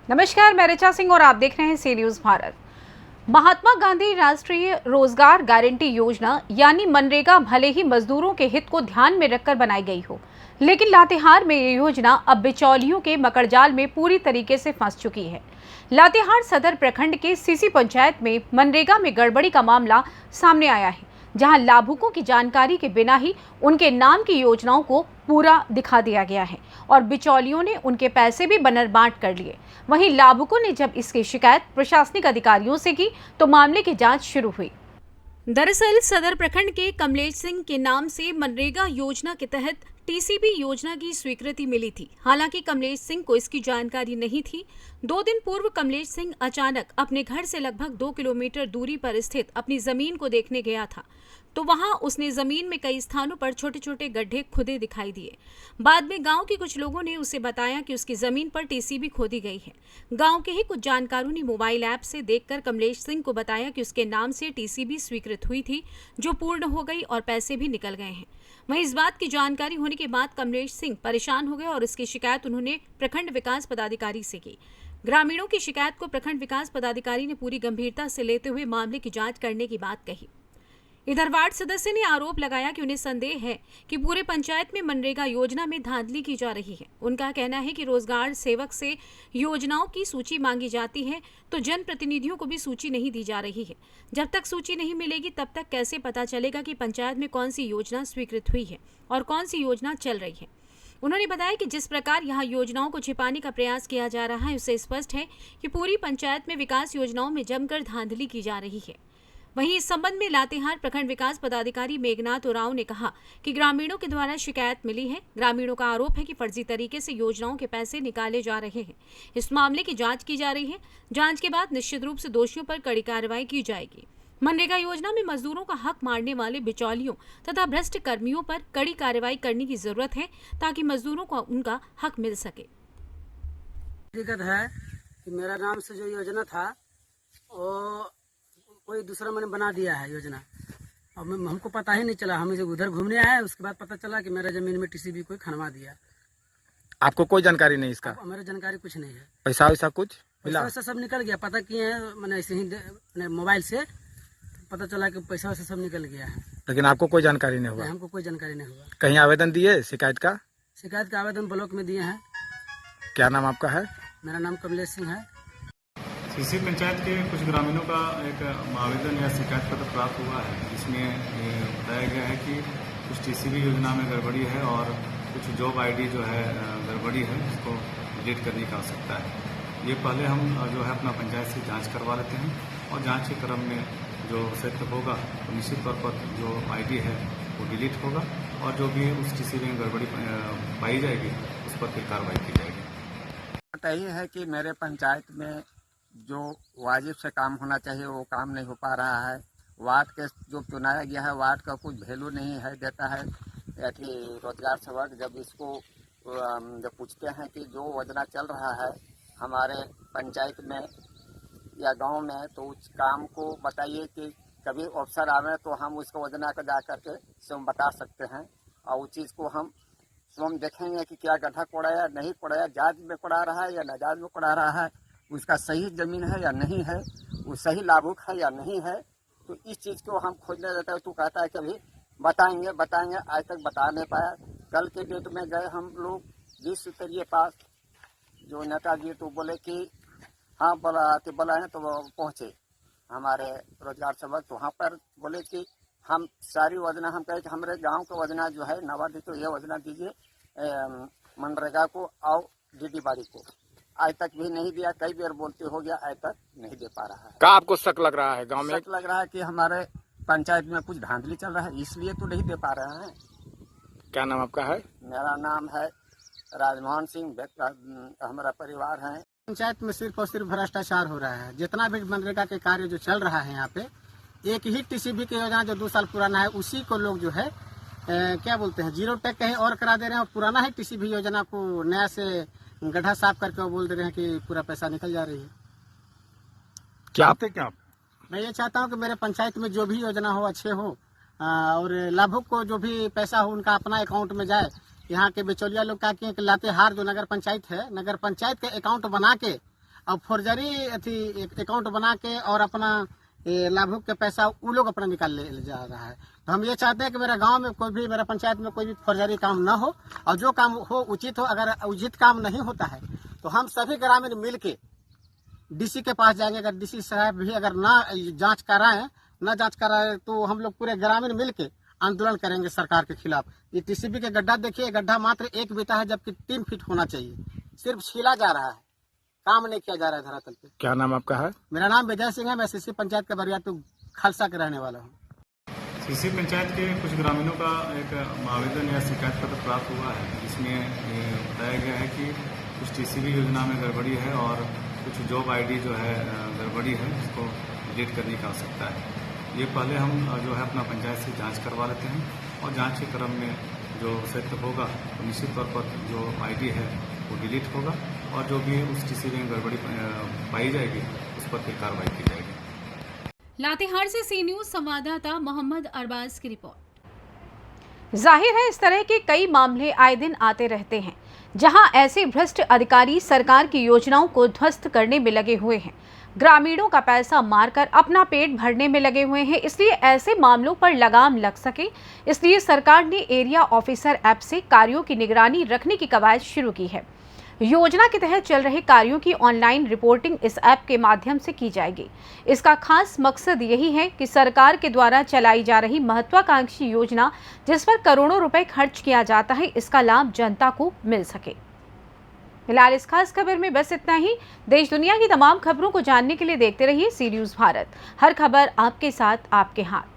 नमस्कार, मैं ऋचा सिंह और आप देख रहे हैं सी न्यूज भारत। महात्मा गांधी राष्ट्रीय रोजगार गारंटी योजना यानी मनरेगा भले ही मजदूरों के हित को ध्यान में रखकर बनाई गई हो, लेकिन लातेहार में ये योजना अब बिचौलियों के मकड़जाल में पूरी तरीके से फंस चुकी है। लातेहार सदर प्रखंड के सीसी पंचायत में मनरेगा में गड़बड़ी का मामला सामने आया है, जहां लाभुकों की जानकारी के बिना ही उनके नाम की योजनाओं को पूरा दिखा दिया गया है और बिचौलियों ने उनके पैसे भी बनरबांट कर लिए। वहीं लाभुकों ने जब इसकी शिकायत प्रशासनिक अधिकारियों से की तो मामले की जांच शुरू हुई। दरअसल सदर प्रखंड के कमलेश सिंह के नाम से मनरेगा योजना के तहत टीसीबी योजना की स्वीकृति मिली थी। हालांकि कमलेश सिंह को इसकी जानकारी नहीं थी। 2 दिन पूर्व कमलेश सिंह अचानक अपने घर से लगभग 2 किलोमीटर दूरी पर स्थित अपनी जमीन को देखने गया था, तो वहां उसने जमीन में कई स्थानों पर छोटे छोटे गड्ढे खुदे दिखाई दिए। बाद में गांव के कुछ लोगों ने उसे बताया कि उसकी जमीन पर टीसीबी खोदी गई है। गांव के ही कुछ जानकारों ने मोबाइल ऐप से देखकर कमलेश सिंह को बताया कि उसके नाम से टीसीबी स्वीकृत हुई थी, जो पूर्ण हो गई और पैसे भी निकल गए हैं। वहीं इस बात की जानकारी होने के बाद कमलेश सिंह परेशान हो गए और इसकी शिकायत उन्होंने प्रखंड विकास पदाधिकारी से की। ग्रामीणों की शिकायत को प्रखंड विकास पदाधिकारी ने पूरी गंभीरता से लेते हुए मामले की जांच करने की बात कही। इधर वार्ड सदस्य ने आरोप लगाया कि उन्हें संदेह है कि पूरे पंचायत में मनरेगा योजना में धांधली की जा रही है। उनका कहना है कि रोजगार सेवक से योजनाओं की सूची मांगी जाती है तो जनप्रतिनिधियों को भी सूची नहीं दी जा रही है। जब तक सूची नहीं मिलेगी तब तक कैसे पता चलेगा कि पंचायत में कौन सी योजना स्वीकृत हुई है और कौन सी योजना चल रही है। उन्होंने बताया कि जिस प्रकार यहाँ योजनाओं को छिपाने का प्रयास किया जा रहा है, उससे स्पष्ट है कि पूरी पंचायत में विकास योजनाओं में जमकर धांधली की जा रही है। वहीं इस संबंध में लातेहार प्रखंड विकास पदाधिकारी मेघनाथ उरांव ने कहा कि ग्रामीणों के द्वारा शिकायत मिली है। ग्रामीणों का आरोप है कि फर्जी तरीके से योजनाओं के पैसे निकाले जा रहे हैं। इस मामले की जांच की जा रही है। जांच के बाद निश्चित रूप से दोषियों पर कड़ी कार्रवाई की जाएगी। मनरेगा योजना में मजदूरों का हक मारने वाले बिचौलियों तथा भ्रष्ट कर्मियों पर कड़ी कार्रवाई करने की जरूरत है, ताकि मजदूरों को उनका हक मिल सके। दिक्कत है कि मेरा नाम से जो योजना था वो कोई दूसरा मैंने बना दिया है योजना। अब हमको पता ही नहीं चला, हम इसे उधर घूमने आए, उसके बाद पता चला कि मेरा जमीन में टीसीबी कोई खनवा दिया। आपको कोई जानकारी नहीं इसका? मेरा जानकारी कुछ नहीं है। पैसा वैसा कुछ मिला? पैसा सब निकल गया, पता किए हैं मैंने ऐसे ही मोबाइल से पता चला कि पैसा वैसा सब निकल गया है, लेकिन आपको कोई जानकारी नहीं हुआ? हमको कोई जानकारी नहीं हुआ। कहीं आवेदन दिए शिकायत का? शिकायत का आवेदन ब्लॉक में दिए हैं। क्या नाम आपका है? मेरा नाम कमलेश सिंह है। सीसी पंचायत के कुछ ग्रामीणों का एक आवेदन या शिकायत पत्र प्राप्त हुआ है, जिसमें बताया गया है कि कुछ टीसीबी योजना में गड़बड़ी है और कुछ जॉब आईडी जो है गड़बड़ी है, उसको डिलीट करने की आवश्यकता है। ये पहले हम जो है अपना पंचायत से जांच करवा लेते हैं और जांच के क्रम में जो सत्य होगा तो निश्चित तौर पर जो आईडी है वो डिलीट होगा और जो भी उस टीसीबी में गड़बड़ी पाई जाएगी उस पर फिर कार्रवाई की जाएगी। यही है कि मेरे पंचायत में जो वाजिब से काम होना चाहिए वो काम नहीं हो पा रहा है। वार्ड के जो चुनाया गया है, वार्ड का कुछ वैल्यू नहीं है देता है या कि रोजगार सेवक जब इसको जब पूछते हैं कि जो योजना चल रहा है हमारे पंचायत में या गांव में, तो उस काम को बताइए कि कभी अवसर आवे तो हम उसको योजना को जा करके स्वयं बता सकते हैं और उस चीज़ को हम स्वयं देखेंगे कि क्या गड्ढा कोड़ाया नहीं कोड़ाया, जायज में कोड़ा रहा है या नाजायज में कोड़ा रहा है, उसका सही जमीन है या नहीं है, वो सही लाभुक है या नहीं है। तो इस चीज़ को हम खोजने देते हैं। तू कहता है कभी बताएंगे बताएंगे, आज तक बता नहीं पाया। कल के डेट में गए हम लोग जिस स्तरीय पास जो नेताजी, तो बोले कि हाँ बोला है, तो वो पहुँचे हमारे रोजगार सेवक, तो वहाँ पर बोले कि हम सारी योजना, हम कहे कि हमारे गांव का योजना जो है नवादी, तो ये योजना दीजिए मनरेगा को और डीडी बाड़ी को। आज तक भी नहीं दिया, कई बार बोलते हो गया, आज तक नहीं दे पा रहा है। क्या आपको शक लग रहा है गांव में? शक लग रहा है कि हमारे पंचायत में कुछ धांधली चल रहा है, इसलिए तो नहीं दे पा रहे हैं। क्या नाम आपका है? मेरा नाम है राजमोहन सिंह, हमारा परिवार है। पंचायत में सिर्फ और सिर्फ भ्रष्टाचार हो रहा है। जितना भी मनरेगा के कार्य जो चल रहा है यहाँ पे, एक ही टीसीबी की योजना जो 2 साल पुराना है उसी को लोग जो है क्या बोलते हैं, जीरो टैग कहीं और करा दे रहे हैं और पुराना ही टीसीबी योजना को नया से गड्ढा साफ करके वो बोल दे रहे हैं कि पूरा पैसा निकल जा रही है। क्या मैं ये चाहता हूँ कि मेरे पंचायत में जो भी योजना हो अच्छे हो और लाभुक को जो भी पैसा हो उनका अपना अकाउंट में जाए। यहाँ के बिचौलिया लोग क्या किए कि लातेहार जो नगर पंचायत है, नगर पंचायत के अकाउंट बना के और फोर्जरी अकाउंट बना के और अपना लाभुक के पैसा वो लोग अपना निकाल ले जा रहा है। तो हम ये चाहते हैं कि मेरे गांव में कोई भी, मेरा पंचायत में कोई भी फर्जरी काम न हो, और जो काम हो उचित हो। अगर उचित काम नहीं होता है तो हम सभी ग्रामीण मिल के डीसी के पास जाएंगे। अगर डीसी साहब भी अगर न जांच कराए तो हम लोग पूरे ग्रामीण मिल के आंदोलन करेंगे सरकार के खिलाफ। ये टीसीबी के गड्ढा देखिए, गड्ढा मात्र 1 बीता है, जबकि 3 फीट होना चाहिए। सिर्फ छीला जा रहा है, काम नहीं किया जा रहा है धरातल पे। क्या नाम आपका है? मेरा नाम विजय सिंह है, मैं सीसी पंचायत का बरियातू खालसा के रहने वाला हूँ। सीसी पंचायत के कुछ ग्रामीणों का एक आवेदन या शिकायत पत्र प्राप्त हुआ है, जिसमें ये बताया गया है कि कुछ टीसीबी योजना में गड़बड़ी है और कुछ जॉब आईडी जो है गड़बड़ी है, उसको डिलीट करने की आवश्यकता है। ये पहले हम जो है अपना पंचायत से जांच करवा लेते हैं, और जांच के क्रम में जो सत्य होगा तो निश्चित तौर पर जो आईडी है वो डिलीट होगा, और जो भी उस टीसीबी में गड़बड़ी पाई जाएगी उस पर फिर कार्रवाई की जाएगी। लातेहार से सी न्यूज संवाददाता मोहम्मद अरबाज की रिपोर्ट। जाहिर है इस तरह के कई मामले आए दिन आते रहते हैं, जहां ऐसे भ्रष्ट अधिकारी सरकार की योजनाओं को ध्वस्त करने में लगे हुए हैं, ग्रामीणों का पैसा मारकर अपना पेट भरने में लगे हुए हैं। इसलिए ऐसे मामलों पर लगाम लग सके, इसलिए सरकार ने एरिया ऑफिसर ऐप से कार्यों की निगरानी रखने की कवायद शुरू की है। योजना के तहत चल रहे कार्यों की ऑनलाइन रिपोर्टिंग इस ऐप के माध्यम से की जाएगी। इसका खास मकसद यही है कि सरकार के द्वारा चलाई जा रही महत्वाकांक्षी योजना, जिस पर करोड़ों रुपए खर्च किया जाता है, इसका लाभ जनता को मिल सके। फिलहाल इस खास खबर में बस इतना ही। देश दुनिया की तमाम खबरों को जानने के लिए देखते रहिए सी न्यूज़ भारत। हर खबर आपके साथ, आपके हाथ।